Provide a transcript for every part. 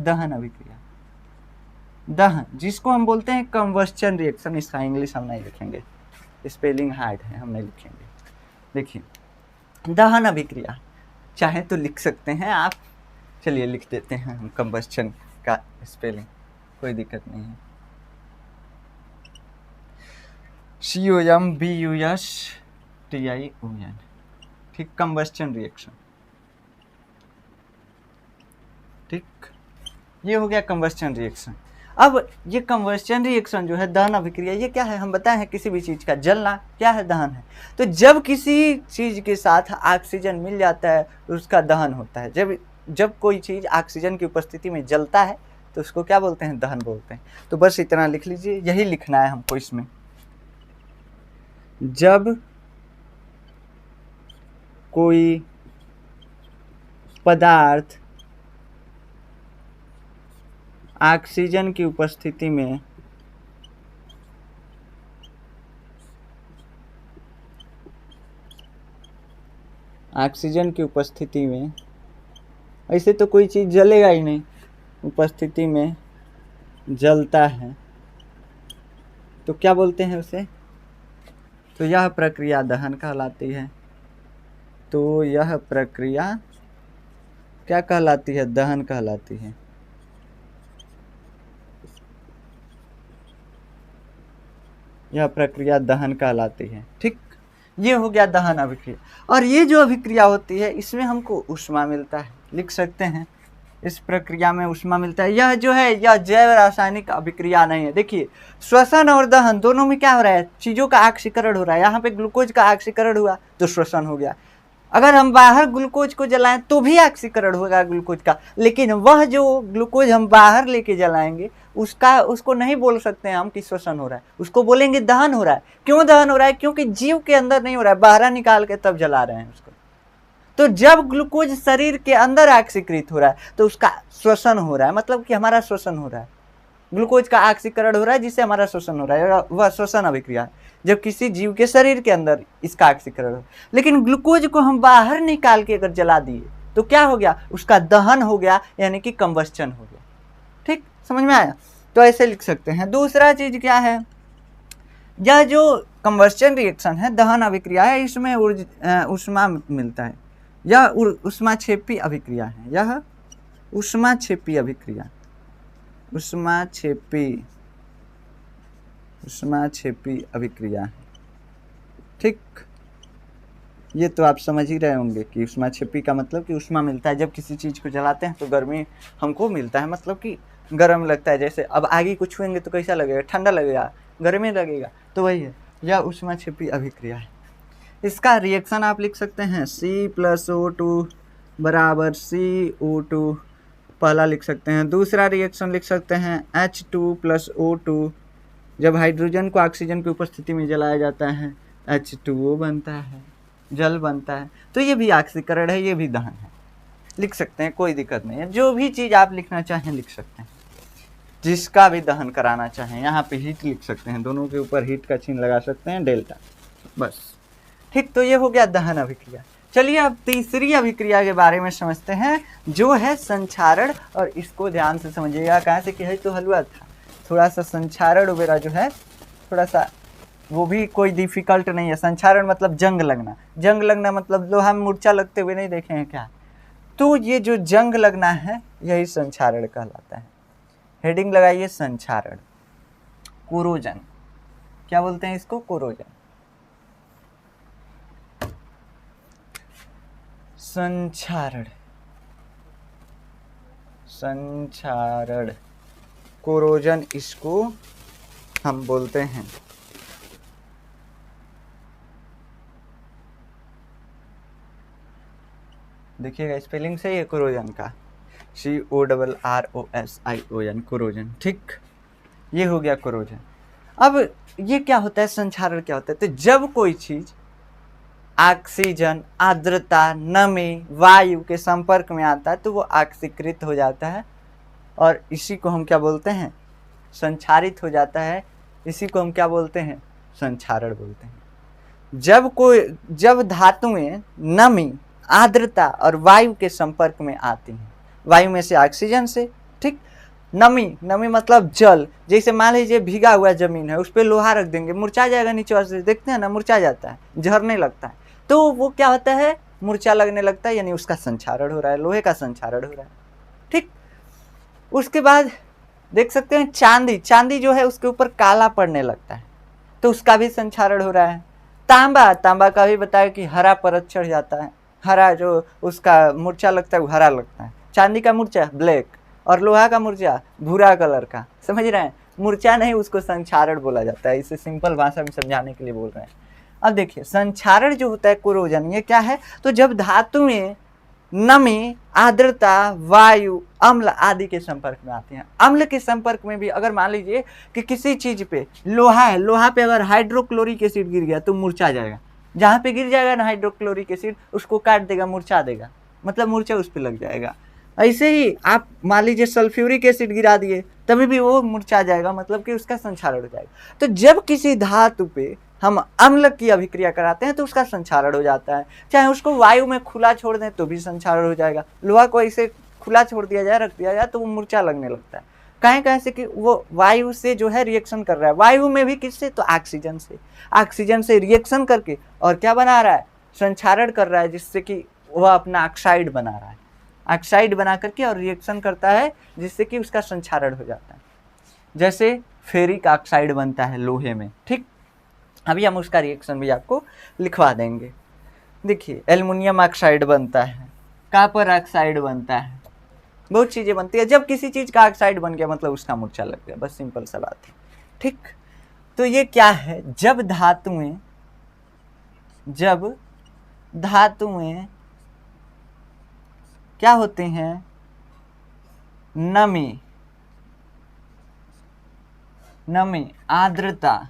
दहन अभिक्रिया, दहन जिसको हम बोलते हैं कंबस्चन रिएक्शन। इसका इंग्लिश हम नहीं लिखेंगे, स्पेलिंग हार्ड है, हम नहीं लिखेंगे। देखिए दहन अभिक्रिया, चाहे तो लिख सकते हैं आप, चलिए लिख देते हैं हम कंबस्चन का स्पेलिंग, कोई दिक्कत नहीं है। COMBUSTION, ठीक, कंबस्चन रिएक्शन। ठीक, ये हो गया कंबस्चन रिएक्शन। अब ये कंबस्चन रिएक्शन जो है, दहन अभिक्रिया, ये क्या है? हम बताए हैं किसी भी चीज़ का जलना क्या है? दहन है। तो जब किसी चीज़ के साथ ऑक्सीजन मिल जाता है उसका दहन होता है। जब कोई चीज़ ऑक्सीजन की उपस्थिति में जलता है तो उसको क्या बोलते हैं? दहन बोलते हैं। तो बस इतना लिख लीजिए, यही लिखना है हमको इसमें। जब कोई पदार्थ ऑक्सीजन की उपस्थिति में ऐसे तो कोई चीज़ जलेगा ही नहीं, उपस्थिति में जलता है तो क्या बोलते हैं उसे? तो यह प्रक्रिया दहन कहलाती है। तो यह प्रक्रिया क्या कहलाती है? दहन कहलाती है। यह प्रक्रिया दहन कहलाती है। ठीक, ये हो गया दहन अभिक्रिया। और ये जो अभिक्रिया होती है इसमें हमको ऊष्मा मिलता है, लिख सकते हैं इस प्रक्रिया में ऊष्मा मिलता है। यह जो है यह जैव रासायनिक अभिक्रिया नहीं है। देखिए श्वसन और दहन दोनों में क्या हो रहा है? चीज़ों का ऑक्सीकरण हो रहा है। यहाँ पे ग्लूकोज का ऑक्सीकरण हुआ तो श्वसन हो गया। अगर हम बाहर ग्लूकोज को जलाएं तो भी ऑक्सीकरण होगा ग्लूकोज का, लेकिन वह जो ग्लूकोज हम बाहर लेके जलाएंगे उसको नहीं बोल सकते हैं हम कि श्वसन हो रहा है, उसको बोलेंगे दहन हो रहा है। क्यों दहन हो रहा है? क्योंकि जीव के अंदर नहीं हो रहा है, बाहर निकाल के तब जला रहे हैं उसको। तो जब ग्लूकोज शरीर के अंदर ऑक्सीकृत हो रहा है तो उसका श्वसन हो रहा है, मतलब कि हमारा श्वसन हो रहा है, ग्लूकोज का ऑक्सीकरण हो रहा है जिससे हमारा श्वसन हो रहा है, वह श्वसन अभिक्रिया है। जब किसी जीव के शरीर के अंदर इसका ऑक्सीकरण हो, लेकिन ग्लूकोज को हम बाहर निकाल के अगर जला दिए तो क्या हो गया? उसका दहन हो गया, यानी कि कंबस्चन हो गया। ठीक, समझ में आया? तो ऐसे लिख सकते हैं। दूसरा चीज क्या है? यह जो कंबस्चन रिएक्शन है, दहन अभिक्रिया है, इसमें ऊष्मा मिलता है। यह ऊष्माक्षेपी अभिक्रिया है। यह ऊष्माक्षेपी अभिक्रिया, ऊष्माक्षेपी अभिक्रिया है। ठीक, ये तो आप समझ ही रहे होंगे कि ऊष्माक्षेपी का मतलब कि ऊष्मा मिलता है। जब किसी चीज़ को जलाते हैं तो गर्मी हमको मिलता है, मतलब कि गर्म लगता है। जैसे अब आगे को छुएंगे तो कैसा लगेगा? ठंडा लगेगा, गर्मी लगेगा, तो वही है, यह ऊष्माक्षेपी अभिक्रिया है। इसका रिएक्शन आप लिख सकते हैं C+O2 बराबर CO2, पहला लिख सकते हैं। दूसरा रिएक्शन लिख सकते हैं H2+O2, जब हाइड्रोजन को ऑक्सीजन की उपस्थिति में जलाया जाता है H2O बनता है, जल बनता है। तो ये भी ऑक्सीकरण है, ये भी दहन है, लिख सकते हैं, कोई दिक्कत नहीं है। जो भी चीज़ आप लिखना चाहें लिख सकते हैं, जिसका भी दहन कराना चाहें। यहाँ पे हीट लिख सकते हैं, दोनों के ऊपर हीट का चिन्ह लगा सकते हैं, डेल्टा, बस। ठीक, तो ये हो गया दहन अभिक्रिया। चलिए अब तीसरी अभिक्रिया के बारे में समझते हैं, जो है संक्षारण। और इसको ध्यान से समझिएगा, कहाँ से कि है तो हलवा था, थोड़ा सा संक्षारण वगैरह जो है थोड़ा सा वो भी कोई डिफिकल्ट नहीं है। संक्षारण मतलब जंग लगना, जंग लगना मतलब लोहा में मूर्छा लगते हुए नहीं देखे हैं क्या? तो ये जो जंग लगना है यही संक्षारण कहलाता है। हेडिंग लगाइए संक्षारण, कोरोजन, क्या बोलते हैं इसको? कोरोजन। संक्षारण, संक्षारण, कोरोजन इसको हम बोलते हैं। देखिएगा स्पेलिंग सही है कोरोजन का, CORROSION, कोरोजन। ठीक, ये हो गया कोरोजन। अब ये क्या होता है? संक्षारण क्या होता है? तो जब कोई चीज ऑक्सीजन, आर्द्रता, नमी, वायु के संपर्क में आता है तो वो ऑक्सीकृत हो जाता है, और इसी को हम क्या बोलते हैं? संक्षारित हो जाता है। इसी को हम क्या बोलते हैं? संक्षारण बोलते हैं। जब धातुएं नमी, आर्द्रता और वायु के संपर्क में आती हैं, वायु में से ऑक्सीजन से ठीक। नमी, नमी मतलब जल। जैसे मान लीजिए भीगा हुआ जमीन है, उस पर लोहा रख देंगे, मुरझा जाएगा नीचे से, देखते हैं ना, मुरझा जाता है, झरने लगता है, तो वो क्या होता है, मुरझा लगने लगता है, यानी उसका संक्षारण हो रहा है, लोहे का संक्षारण हो रहा है। ठीक। उसके बाद देख सकते हैं चांदी, चांदी जो है उसके ऊपर काला पड़ने लगता है, तो उसका भी संक्षारण हो रहा है। तांबा, तांबा का भी बताया कि हरा परत चढ़ जाता है, हरा जो उसका मूर्छा लगता है वो हरा लगता है। चांदी का मूर्छा ब्लैक, और लोहा का मूर्छा भूरा कलर का, समझ रहे हैं। मूर्छा नहीं, उसको संक्षारण बोला जाता है। इसे सिंपल भाषा में समझाने के लिए बोल रहे हैं। अब देखिए संक्षारण जो होता है, कोरोजन, ये क्या है, तो जब धातुएं नमी, आर्द्रता, वायु, अम्ल आदि के संपर्क में आती हैं। अम्ल के संपर्क में भी अगर मान लीजिए कि किसी चीज पे लोहा है, लोहा पे अगर हाइड्रोक्लोरिक एसिड गिर गया तो मुरझा जाएगा। जहां पे गिर जाएगा ना हाइड्रोक्लोरिक एसिड, उसको काट देगा, मुरझा देगा, मतलब मूर्छा उस पर लग जाएगा। ऐसे ही आप मान लीजिए सल्फ्यूरिक एसिड गिरा दिए, तभी भी वो मुरझा जाएगा, मतलब कि उसका संक्षारण हो जाएगा। तो जब किसी धातु पे हम अम्ल की अभिक्रिया कराते हैं तो उसका संक्षारण हो जाता है। चाहे उसको वायु में खुला छोड़ दें तो भी संक्षारण हो जाएगा। लोहा को ऐसे खुला छोड़ दिया जाए, रख दिया जाए, तो वो मुरझा लगने लगता है। कहें कैसे कि वो वायु से जो है रिएक्शन कर रहा है। वायु में भी किससे, तो ऑक्सीजन से। ऑक्सीजन से रिएक्शन करके और क्या बना रहा है, संक्षारण कर रहा है, जिससे कि वह अपना ऑक्साइड बना रहा है। ऑक्साइड बना करके और रिएक्शन करता है, जिससे कि उसका संक्षारण हो जाता है। जैसे फेरिक ऑक्साइड बनता है लोहे में। ठीक। अभी हम उसका रिएक्शन भी आपको लिखवा देंगे। देखिए एल्युमिनियम ऑक्साइड बनता है, कॉपर ऑक्साइड बनता है, बहुत चीजें बनती है। जब किसी चीज का ऑक्साइड बन गया मतलब उसका मूर्छा लग गया, बस सिंपल सा बात है। ठीक। तो ये क्या है, जब धातुएं क्या होते हैं, नमी, आर्द्रता,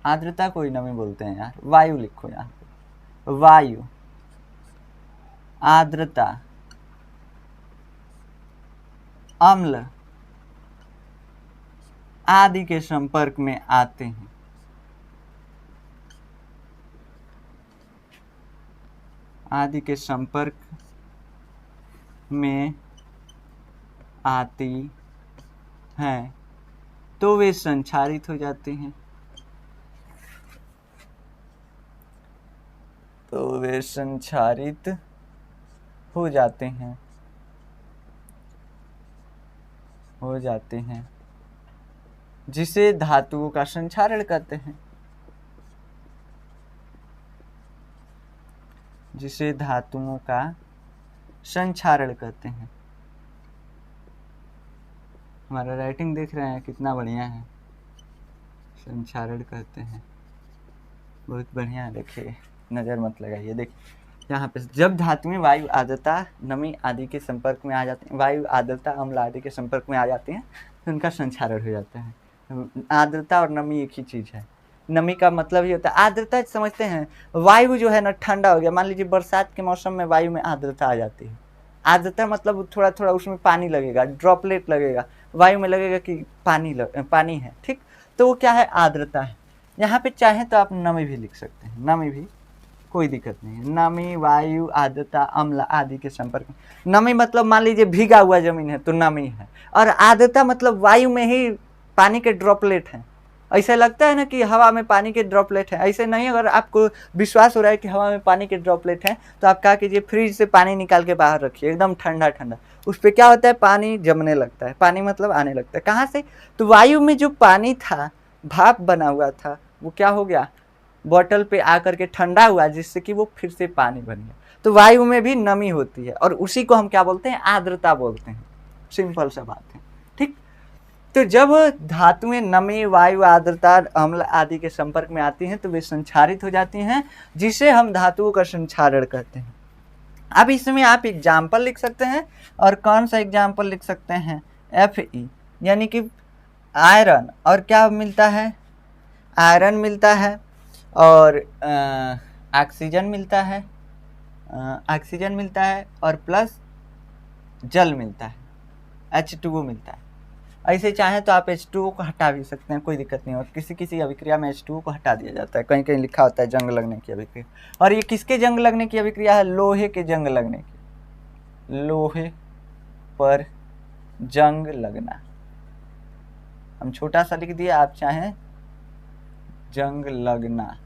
आर्द्रता को ही नमी बोलते हैं यार, वायु लिखो यहाँ पे, वायु, आर्द्रता, अम्ल आदि के संपर्क में आते हैं। आदि के संपर्क में आती हैं तो वे संक्षारित हो जाते हैं। हो जाते हैं जिसे धातुओं का संक्षारण कहते हैं। हमारा राइटिंग देख रहे हैं कितना बढ़िया है, संक्षारण कहते हैं, बहुत बढ़िया है। देखिए नज़र मत लगाइए। देखिए यहाँ पे जब धातुएं वायु, आर्द्रता, नमी आदि के संपर्क में आ जाती हैं, वायु, आर्द्रता, अम्ल आदि के संपर्क में आ जाती हैं तो उनका संक्षारण हो जाता है। आर्द्रता और नमी एक ही चीज़ है। नमी का मतलब ये होता है, आर्द्रता समझते हैं, वायु जो है ना ठंडा हो गया, मान लीजिए बरसात के मौसम में वायु में आर्द्रता आ जाती है। आर्द्रता मतलब थोड़ा थोड़ा उसमें पानी लगेगा, ड्रॉपलेट लगेगा, वायु में लगेगा कि पानी है। ठीक। तो वो क्या है, आर्द्रता है। यहाँ पे चाहे तो आप नमी भी लिख सकते हैं, नमी भी कोई दिक्कत नहीं है। नमी, वायु, आर्द्रता, अम्ल आदि के संपर्क में। नमी मतलब मान लीजिए भीगा हुआ जमीन है तो नमी है, और आर्द्रता मतलब वायु में ही पानी के ड्रॉपलेट हैं। ऐसे लगता है ना कि हवा में पानी के ड्रॉपलेट है, ऐसे नहीं। अगर आपको विश्वास हो रहा है कि हवा में पानी के ड्रॉपलेट हैं तो आप क्या कीजिए, फ्रिज से पानी निकाल के बाहर रखिए, एकदम ठंडा ठंडा। उस पर क्या होता है, पानी जमने लगता है, पानी मतलब आने लगता है। कहाँ से, तो वायु में जो पानी था, भाप बना हुआ था, वो क्या हो गया, बॉटल पे आकर के ठंडा हुआ, जिससे कि वो फिर से पानी बन गया। तो वायु में भी नमी होती है, और उसी को हम क्या बोलते हैं, आर्द्रता बोलते हैं। सिंपल सा बात है। ठीक। तो जब धातुएं नमी, वायु, आर्द्रता, अम्ल आदि के संपर्क में आती हैं तो वे संक्षारित हो जाती हैं, जिसे हम धातुओं का संक्षारण कहते हैं। अब इसमें आप एग्जाम्पल लिख सकते हैं, और कौन सा एग्जाम्पल लिख सकते हैं, Fe, यानी कि आयरन, और क्या मिलता है, आयरन मिलता है, और ऑक्सीजन मिलता है, और प्लस जल मिलता है, H2O मिलता है। ऐसे चाहे तो आप H2O को हटा भी सकते हैं, कोई दिक्कत नहीं। और किसी किसी अभिक्रिया में H2O को हटा दिया जाता है, कहीं कहीं लिखा होता है जंग लगने की अभिक्रिया। और ये किसके जंग लगने की अभिक्रिया है, लोहे के जंग लगने की, लोहे पर जंग लगना। हम छोटा सा लिख दिया, आप चाहें जंग लगना,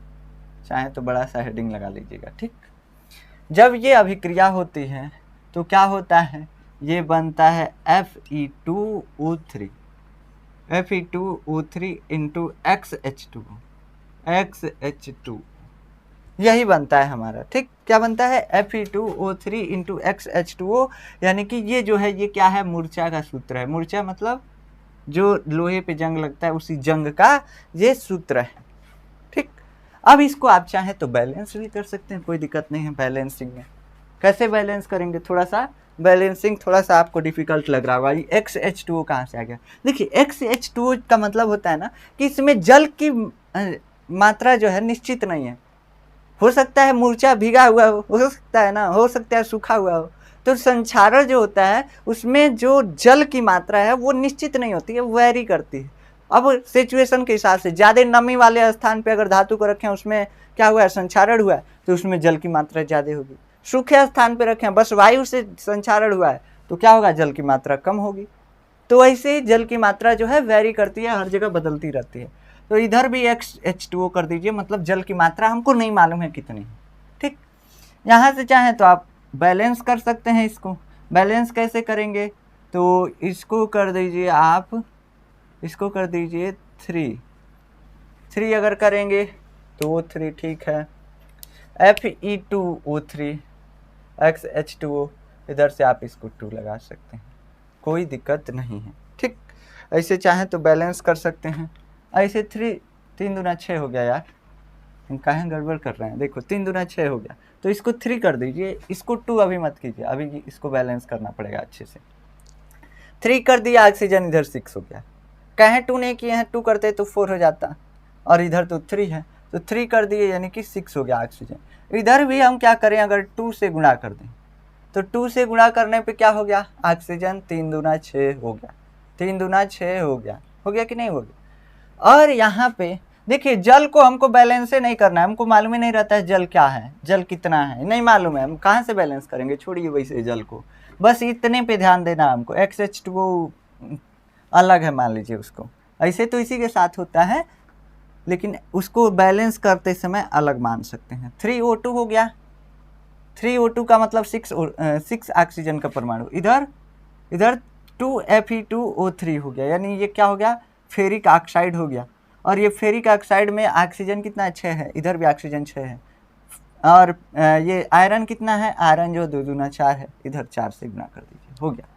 चाहें तो बड़ा सा हेडिंग लगा लीजिएगा। ठीक, जब ये अभिक्रिया होती है तो क्या होता है, ये बनता है Fe2O3, Fe2O3 इंटू XH2, यही बनता है हमारा। ठीक, क्या बनता है, Fe2O3 इंटू XH2O, यानी कि ये जो है ये क्या है, मूर्छा का सूत्र है। मूर्छा मतलब जो लोहे पे जंग लगता है, उसी जंग का ये सूत्र है। ठीक, अब इसको आप चाहें तो बैलेंस भी कर सकते हैं, कोई दिक्कत नहीं है बैलेंसिंग में। कैसे बैलेंस करेंगे, थोड़ा सा बैलेंसिंग थोड़ा सा आपको डिफिकल्ट लग रहा होगा। ये XH2O कहाँ से आ गया, देखिए XH2O का मतलब होता है ना कि इसमें जल की मात्रा जो है निश्चित नहीं है। हो सकता है मूर्छा भीगा हुआ हो सकता है ना, हो सकता है सूखा हुआ हो। तो संक्षारण जो होता है उसमें जो जल की मात्रा है वो निश्चित नहीं होती है, वेरी करती है। अब सिचुएशन के हिसाब से ज़्यादा नमी वाले स्थान पे अगर धातु को रखें, उसमें क्या हुआ है, संक्षारण हुआ है, तो उसमें जल की मात्रा ज़्यादा होगी। सूखे स्थान पे रखें, बस वायु से संक्षारण हुआ है, तो क्या होगा, जल की मात्रा कम होगी। तो ऐसे जल की मात्रा जो है वेरी करती है, हर जगह बदलती रहती है। तो इधर भी XH2O कर दीजिए, मतलब जल की मात्रा हमको नहीं मालूम है कितनी। ठीक, यहाँ से चाहें तो आप बैलेंस कर सकते हैं। इसको बैलेंस कैसे करेंगे, तो इसको कर दीजिए आप, इसको कर दीजिए 3 अगर करेंगे तो वो 3 ठीक है। Fe2O3 XH2O, इधर से आप इसको 2 लगा सकते हैं, कोई दिक्कत नहीं है। ठीक, ऐसे चाहें तो बैलेंस कर सकते हैं। ऐसे 3 दूना 6 हो गया यार, हम काहे गड़बड़ कर रहे हैं। देखो 3 दूना 6 हो गया, तो इसको 3 कर दीजिए, इसको 2 अभी मत कीजिए, अभी इसको बैलेंस करना पड़ेगा अच्छे से। 3 कर दिया, ऑक्सीजन इधर 6 हो गया। कहें 2 नहीं किए हैं, 2 करते तो 4 हो जाता, और इधर तो 3 है, तो 3 कर दिए यानी कि 6 हो गया ऑक्सीजन। इधर भी हम क्या करें, अगर 2 से गुणा कर दें, तो 2 से गुणा करने पे क्या हो गया, ऑक्सीजन 3 दूना 6 हो गया, 3 दूना 6 हो गया कि नहीं हो गया। और यहाँ पे देखिए जल को हमको बैलेंस से नहीं करना है, हमको मालूम ही नहीं रहता है जल क्या है, जल कितना है, नहीं मालूम है, हम कहाँ से बैलेंस करेंगे, छोड़िए वैसे जल को, बस इतने पे ध्यान देना हमको। XH2O अलग है, मान लीजिए उसको, ऐसे तो इसी के साथ होता है, लेकिन उसको बैलेंस करते समय अलग मान सकते हैं। 3O2 हो गया, 3O2 का मतलब 6 ऑक्सीजन का परमाणु, इधर 2 Fe2O3 हो गया, यानी ये क्या हो गया, फेरिक ऑक्साइड हो गया। और ये फेरिक ऑक्साइड में ऑक्सीजन कितना, 6 है, इधर भी ऑक्सीजन 6 है। और ये आयरन कितना है, आयरन जो 2 दूना 4 है, इधर 4 से गुना कर दीजिए, हो गया,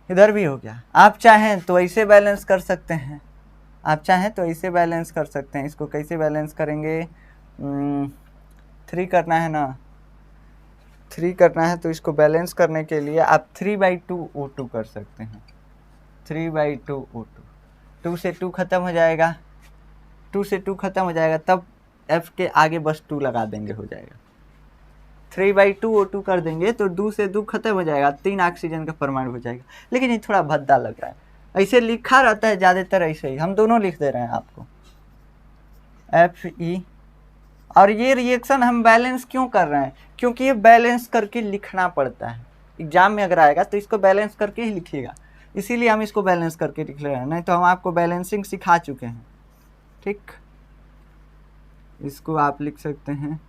इधर भी हो गया। आप चाहें तो ऐसे बैलेंस कर सकते हैं, आप चाहें तो ऐसे बैलेंस कर सकते हैं। इसको कैसे बैलेंस करेंगे, 3 करना है ना, 3 करना है, तो इसको बैलेंस करने के लिए आप 3/2O2 कर सकते हैं, 3/2O2। 2 से 2 खत्म हो जाएगा, 2 से 2 खत्म हो जाएगा, तब F के आगे बस 2 लगा देंगे, हो जाएगा। 3/2O2 कर देंगे तो 2 से 2 खत्म हो जाएगा, 3 ऑक्सीजन का परमाणु हो जाएगा। लेकिन ये थोड़ा भद्दा लग रहा है, ऐसे लिखा रहता है ज़्यादातर, ऐसे ही हम दोनों लिख दे रहे हैं आपको, Fe। और ये रिएक्शन हम बैलेंस क्यों कर रहे हैं, क्योंकि ये बैलेंस करके लिखना पड़ता है, एग्जाम में अगर आएगा तो इसको बैलेंस करके ही लिखिएगा, इसीलिए हम इसको बैलेंस करके लिख रहे हैं, नहीं तो हम आपको बैलेंसिंग सिखा चुके हैं। ठीक, इसको आप लिख सकते हैं,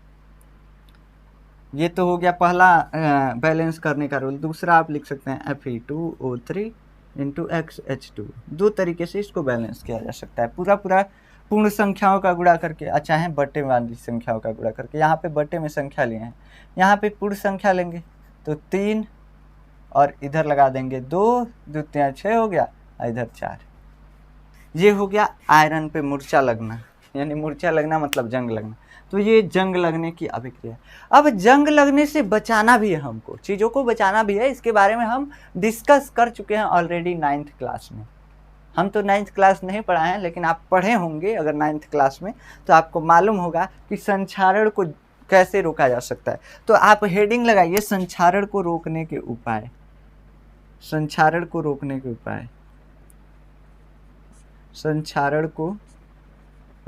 ये तो हो गया पहला बैलेंस करने का रूल। दूसरा आप लिख सकते हैं Fe2O3 इंटू XH2। 2 तरीके से इसको बैलेंस किया जा सकता है, पूरा पूर्ण संख्याओं का गुणा करके, चाहे बट्टे वाली संख्याओं का गुणा करके। यहाँ पे बट्टे में संख्या लिए हैं, यहाँ पे पूर्ण संख्या लेंगे तो 3, और इधर लगा देंगे 2, 2 3 6 हो गया, इधर 4। ये हो गया आयरन पे मूर्छा लगना, यानी मूर्छा लगना मतलब जंग लगना। तो ये जंग लगने की अभिक्रिया। अब जंग लगने से बचाना भी है, हमको चीज़ों को बचाना भी है, इसके बारे में हम डिस्कस कर चुके हैं ऑलरेडी 9th क्लास में। हम तो 9th क्लास नहीं पढ़ाए हैं, लेकिन आप पढ़े होंगे अगर 9th क्लास में, तो आपको मालूम होगा कि संक्षारण को कैसे रोका जा सकता है। तो आप हेडिंग लगाइए, संक्षारण को रोकने के उपाय, संक्षारण को रोकने के उपाय, संक्षारण को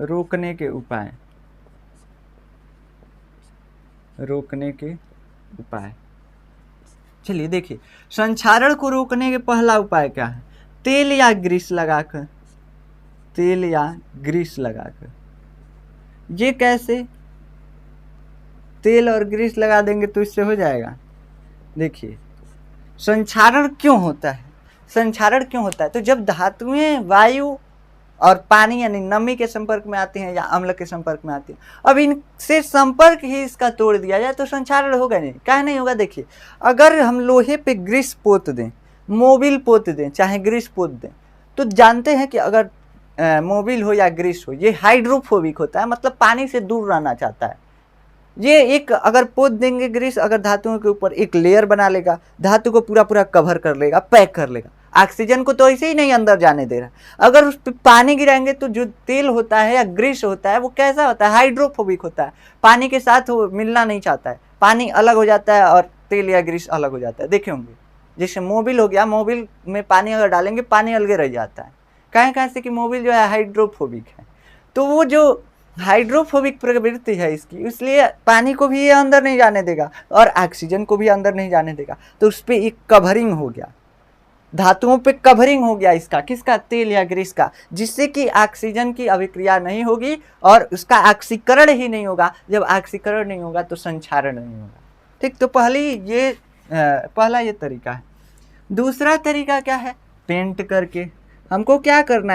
रोकने के उपाय, रोकने के उपाय। चलिए देखिए, संक्षारण को रोकने के पहला उपाय क्या है? तेल या ग्रीस लगाकर, तेल या ग्रीस लगाकर। ये कैसे? तेल और ग्रीस लगा देंगे तो इससे हो जाएगा? देखिए, संक्षारण क्यों होता है? संक्षारण क्यों होता है? तो जब धातुएं वायु और पानी यानी नमी के संपर्क में आती हैं या अम्ल के संपर्क में आती हैं, अब इनसे संपर्क ही इसका तोड़ दिया जाए तो संक्षारण होगा नहीं। क्या नहीं होगा? देखिए, अगर हम लोहे पे ग्रीस पोत दें, मोबिल पोत दें, चाहे ग्रीस पोत दें, तो जानते हैं कि अगर मोबिल हो या ग्रीस हो, ये हाइड्रोफोबिक होता है, मतलब पानी से दूर रहना चाहता है। ये एक अगर पोत देंगे ग्रीस, अगर धातुओं के ऊपर एक लेयर बना लेगा, धातु को पूरा पूरा कवर कर लेगा, पैक कर लेगा, ऑक्सीजन को तो ऐसे ही नहीं अंदर जाने दे रहा। अगर उस पर पानी गिराएंगे तो जो तेल होता है या ग्रीस होता है वो कैसा होता है? हाइड्रोफोबिक होता है, पानी के साथ वो मिलना नहीं चाहता है, पानी अलग हो जाता है और तेल या ग्रीस अलग हो जाता है। देखे होंगे, जैसे मोबिल हो गया, मोबिल में पानी अगर डालेंगे पानी अलगे रह जाता है। कहाँ से कि मोबिल जो है हाइड्रोफोबिक है, तो वो जो हाइड्रोफोबिक प्रवृत्ति है इसकी, इसलिए पानी को भी ये अंदर नहीं जाने देगा और ऑक्सीजन को भी अंदर नहीं जाने देगा। तो उस पर एक कवरिंग हो गया, धातुओं पे कवरिंग हो गया इसका, किसका? तेल या ग्रीस का, जिससे कि ऑक्सीजन की अभिक्रिया नहीं होगी और उसका ऑक्सीकरण ही नहीं होगा। जब ऑक्सीकरण नहीं होगा तो संक्षारण नहीं होगा। ठीक, तो पहला ये तरीका है। दूसरा तरीका क्या है? पेंट करके। हमको क्या करना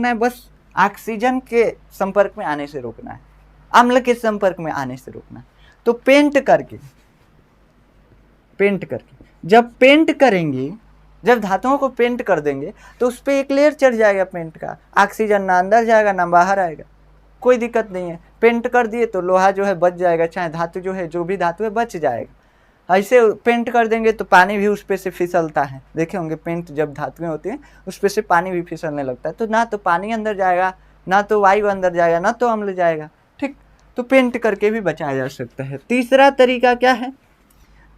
है? बस ऑक्सीजन के संपर्क में आने से रोकना है, अम्ल के संपर्क में आने से रोकना है। तो पेंट करके जब पेंट करेंगे, जब धातुओं को पेंट कर देंगे तो उस पर एक लेयर चढ़ जाएगा पेंट का, ऑक्सीजन ना अंदर जाएगा ना बाहर आएगा, कोई दिक्कत नहीं है। पेंट कर दिए तो लोहा जो है बच जाएगा, चाहे धातु जो है, जो भी धातु है बच जाएगा। ऐसे पेंट कर देंगे तो पानी भी उस पे से फिसलता है, देखे होंगे पेंट जब धातुएं होती हैं उस पे से पानी भी फिसलने लगता है, तो ना तो पानी अंदर जाएगा, ना तो वायु अंदर जाएगा, ना तो अम्ल जाएगा। ठीक, तो पेंट करके भी बचाया जा सकता है। तीसरा तरीका क्या है?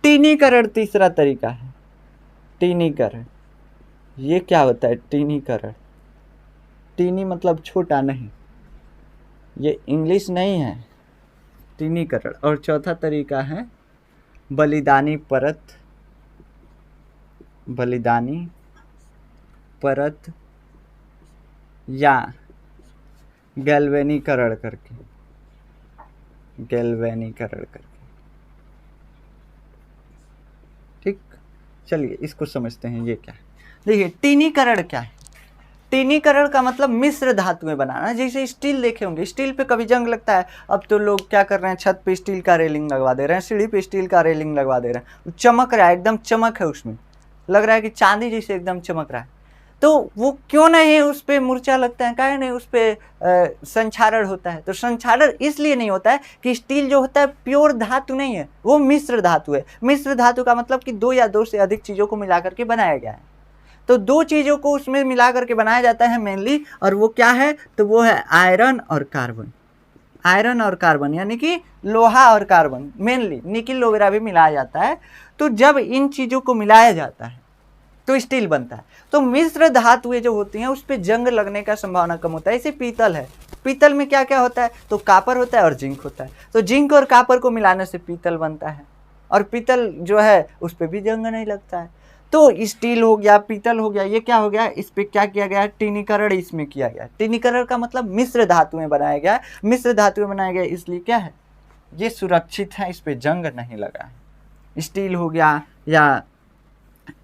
टीनीकरण तीसरा तरीका है। टीनीकरण, ये क्या होता है? टीनीकरण, टीनी मतलब छोटा नहीं, ये इंग्लिश नहीं है, टीनीकरण। और चौथा तरीका है बलिदानी परत या गैल्वेनीकरण करके, ठीक, चलिए इसको समझते हैं ये क्या है। देखिए, टीनीकरण क्या है? टीनीकरण का मतलब मिश्र धातुएं बनाना। जैसे स्टील देखे होंगे, स्टील पे कभी जंग लगता है, अब तो लोग क्या कर रहे हैं, छत पे स्टील का रेलिंग लगवा दे रहे हैं, सीढ़ी पे स्टील का रेलिंग लगवा दे रहे हैं, चमक रहा है, एकदम चमक है उसमें, लग रहा है कि चांदी जैसे एकदम चमक रहा है। तो वो क्यों नहीं उस पर मूर्छा लगता है? काहे नहीं उस पर संक्षारण होता है? तो संक्षारण इसलिए नहीं होता है कि स्टील जो होता है प्योर धातु नहीं है, वो मिश्र धातु है। मिश्र धातु का मतलब कि दो या दो से अधिक चीज़ों को मिला करके बनाया गया है। तो दो चीज़ों को उसमें मिला करके बनाया जाता है मेनली, और वो क्या है? तो वो है आयरन और कार्बन। आयरन और कार्बन यानी कि लोहा और कार्बन, मेनली निकिल वगैरह भी मिलाया जाता है। तो जब इन चीज़ों को मिलाया जाता है तो स्टील बनता है। तो मिश्र धातुएं जो होती हैं उस पर जंग लगने का संभावना कम होता है। जैसे पीतल है, पीतल में क्या क्या होता है? तो कापर होता है और जिंक होता है। तो जिंक और कापर को मिलाने से पीतल बनता है, और पीतल जो है उस पर भी जंग नहीं लगता है। तो स्टील हो गया, पीतल हो गया, ये क्या हो गया? इस पे क्या किया गया? टीनीकरण इसमें किया गया। टीनीकरण का मतलब मिश्र धातुएं बनाया गया। मिश्र धातुएं बनाया गया इसलिए क्या है? ये सुरक्षित है, इस पे जंग नहीं लगा है। स्टील हो गया, या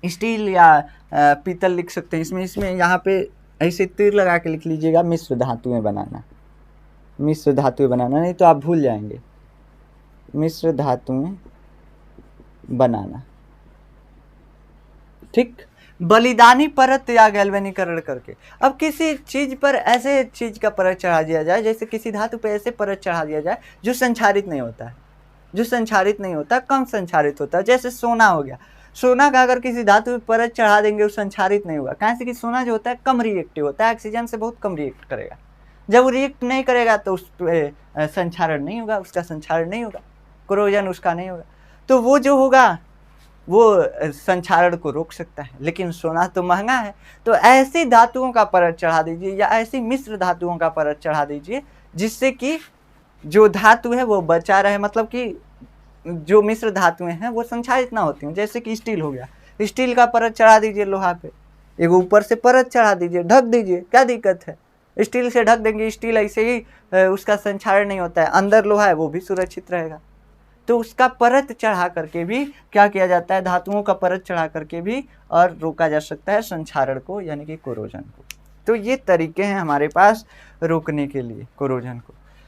स्टील या पीतल लिख सकते हैं इसमें यहाँ पे ऐसे तीर लगा के लिख लीजिएगा, मिश्र धातुएं बनाना, मिश्र धातुएं बनाना, नहीं तो आप भूल जाएंगे। मिश्र धातुएं बनाना, ठीक। बलिदानी परत या गैल्वेनीकरण करके, अब किसी चीज पर ऐसे चीज का परत चढ़ा दिया जाए, जैसे किसी धातु पर ऐसे परत चढ़ा दिया जाए जो संक्षारित नहीं होता है, जो संक्षारित नहीं होता, कम संक्षारित होता है। जैसे सोना हो गया, सोना का अगर किसी धातु पर परत चढ़ा देंगे वो संक्षारित नहीं होगा। कहाँ से कि सोना जो होता है कम रिएक्टिव होता है, ऑक्सीजन से बहुत कम रिएक्ट करेगा। जब वो रिएक्ट नहीं करेगा तो उस पर संक्षारण नहीं होगा, उसका संक्षारण नहीं होगा, क्रोजन उसका नहीं होगा। तो वो जो होगा वो संक्षारण को रोक सकता है। लेकिन सोना तो महंगा है, तो ऐसी धातुओं का परत चढ़ा दीजिए या ऐसी मिश्र धातुओं का परत चढ़ा दीजिए जिससे कि जो धातु है वो बचा रहे, मतलब कि जो मिश्र धातुएं हैं वो संक्षारित ना होती हूँ। जैसे कि स्टील हो गया, स्टील का परत चढ़ा दीजिए लोहा पे, एक ऊपर से परत चढ़ा दीजिए, ढक दीजिए, क्या दिक्कत है? स्टील से ढक देंगे, स्टील ऐसे ही उसका संक्षारण नहीं होता है, अंदर लोहा है वो भी सुरक्षित रहेगा। तो उसका परत चढ़ा करके भी क्या किया जाता है, धातुओं का परत चढ़ा करके भी और रोका जा सकता है संक्षारण को, यानी कि कोरोजन को। तो ये तरीके हैं हमारे पास रोकने के लिए कोरोजन को।